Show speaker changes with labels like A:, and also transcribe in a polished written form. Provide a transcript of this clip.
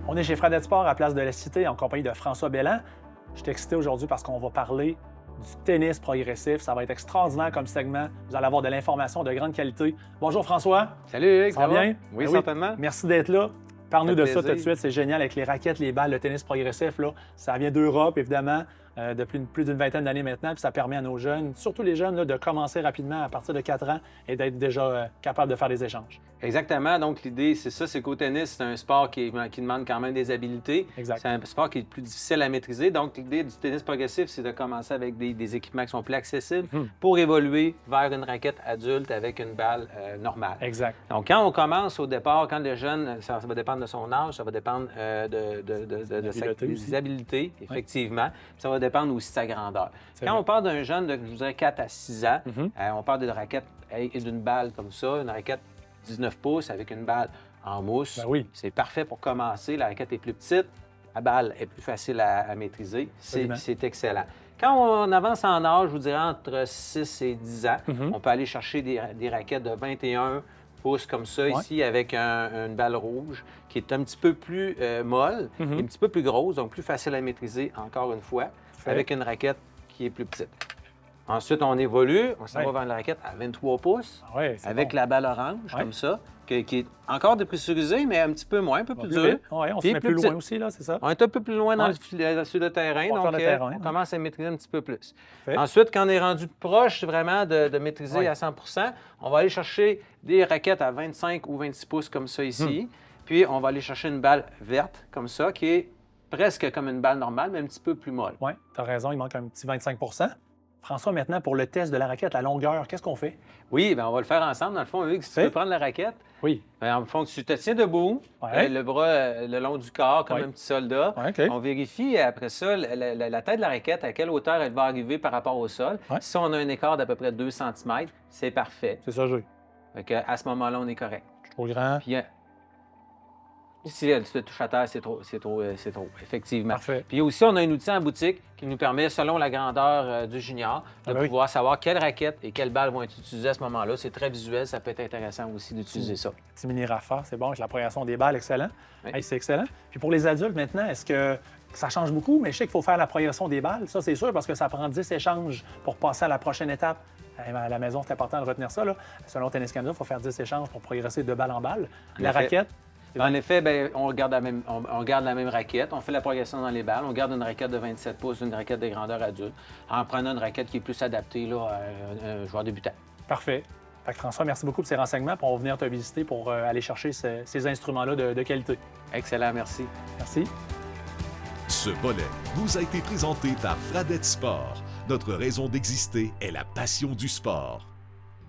A: On est chez Fradette Sport à Place de la Cité en compagnie de François Belland. Je suis excité aujourd'hui parce qu'on va parler du tennis progressif. Ça va être extraordinaire comme segment. Vous allez avoir de l'information de grande qualité. Bonjour François.
B: Salut Eric,
A: ça va bien?
B: Oui,
A: Ben
B: certainement.
A: Merci d'être là. Parle-nous de ça tout de
B: plaisir.
A: suite. C'est génial avec les raquettes, les balles, le tennis progressif. Là. Ça vient d'Europe, évidemment, depuis plus d'une vingtaine d'années maintenant. Puis ça permet à nos jeunes, surtout les jeunes, là, de commencer rapidement à partir de 4 ans et d'être déjà capables de faire des échanges.
B: Exactement. Donc, l'idée, c'est ça, c'est qu'au tennis, c'est un sport qui demande quand même des habiletés.
A: Exact.
B: C'est un sport qui est plus difficile à maîtriser. Donc, l'idée du tennis progressif, c'est de commencer avec des équipements qui sont plus accessibles pour évoluer vers une raquette adulte avec une balle normale.
A: Exact.
B: Donc, quand on commence au départ, quand le jeune, ça va dépendre de son âge, ça va dépendre des habiletés, effectivement. Puis ça va dépendre aussi de sa grandeur. Quand on parle d'un jeune de, je vous dirais, 4 à 6 ans, on parle d'une raquette et d'une balle comme ça, une raquette 19 pouces avec une balle en mousse.
A: Ben oui.
B: C'est parfait pour commencer. La raquette est plus petite, la balle est plus facile à maîtriser. C'est excellent. Quand on avance en âge, je vous dirais entre 6 et 10 ans, on peut aller chercher des raquettes de 21 pouces comme ça, ici, avec une balle rouge qui est un petit peu plus molle, et un petit peu plus grosse, donc plus facile à maîtriser, encore une fois, avec une raquette qui est plus petite. Ensuite, on évolue, on s'en va vers la raquette à 23 pouces, avec la balle orange, comme ça, qui est encore dépressurisée, mais un petit peu moins, un peu plus dure.
A: Oui, on se met plus loin aussi, là, c'est ça?
B: On est un peu plus loin sur le terrain, donc on commence à maîtriser un petit peu plus. Ensuite, quand on est rendu proche vraiment de maîtriser à 100 on va aller chercher des raquettes à 25 ou 26 pouces comme ça ici, puis on va aller chercher une balle verte comme ça, qui est presque comme une balle normale, mais un petit peu plus molle.
A: Oui, tu as raison, il manque un petit 25 François, maintenant, pour le test de la raquette, la longueur, qu'est-ce qu'on fait?
B: Oui, bien, on va le faire ensemble. Dans le fond, Eric, si tu veux prendre la raquette, bien, en fond, tu te tiens debout, le bras le long du corps, comme un petit soldat. On vérifie après ça la tête de la raquette, à quelle hauteur elle va arriver par rapport au sol. Si on a un écart d'à peu près 2 cm, c'est parfait.
A: C'est ça,
B: à ce moment-là, on est correct.
A: Trop grand.
B: Puis, si elle se touche à terre, c'est trop, effectivement.
A: Parfait.
B: Puis aussi, on a un outil en boutique qui nous permet, selon la grandeur du junior, de pouvoir savoir quelle raquette et quelle balle vont être utilisées à ce moment-là. C'est très visuel, ça peut être intéressant aussi d'utiliser ça.
A: Petit mini Rafa, c'est bon, avec la progression des balles, excellent. Hey, c'est excellent. Puis pour les adultes maintenant, est-ce que ça change beaucoup? Mais je sais qu'il faut faire la progression des balles, ça c'est sûr, parce que ça prend 10 échanges pour passer à la prochaine étape. À la maison, c'est important de retenir ça. Là. Selon Tennis Canada, il faut faire 10 échanges pour progresser de balle en balle. La raquette...
B: En effet, bien, on garde la même raquette, on fait la progression dans les balles, on garde une raquette de 27 pouces, une raquette de grandeur adulte, en prenant une raquette qui est plus adaptée là, à un joueur débutant.
A: Parfait. Fait que François, merci beaucoup de ces renseignements. Puis on va venir te visiter pour aller chercher ces instruments-là de qualité.
B: Excellent, merci.
A: Merci.
C: Ce volet vous a été présenté par Fradette Sport. Notre raison d'exister est la passion du sport.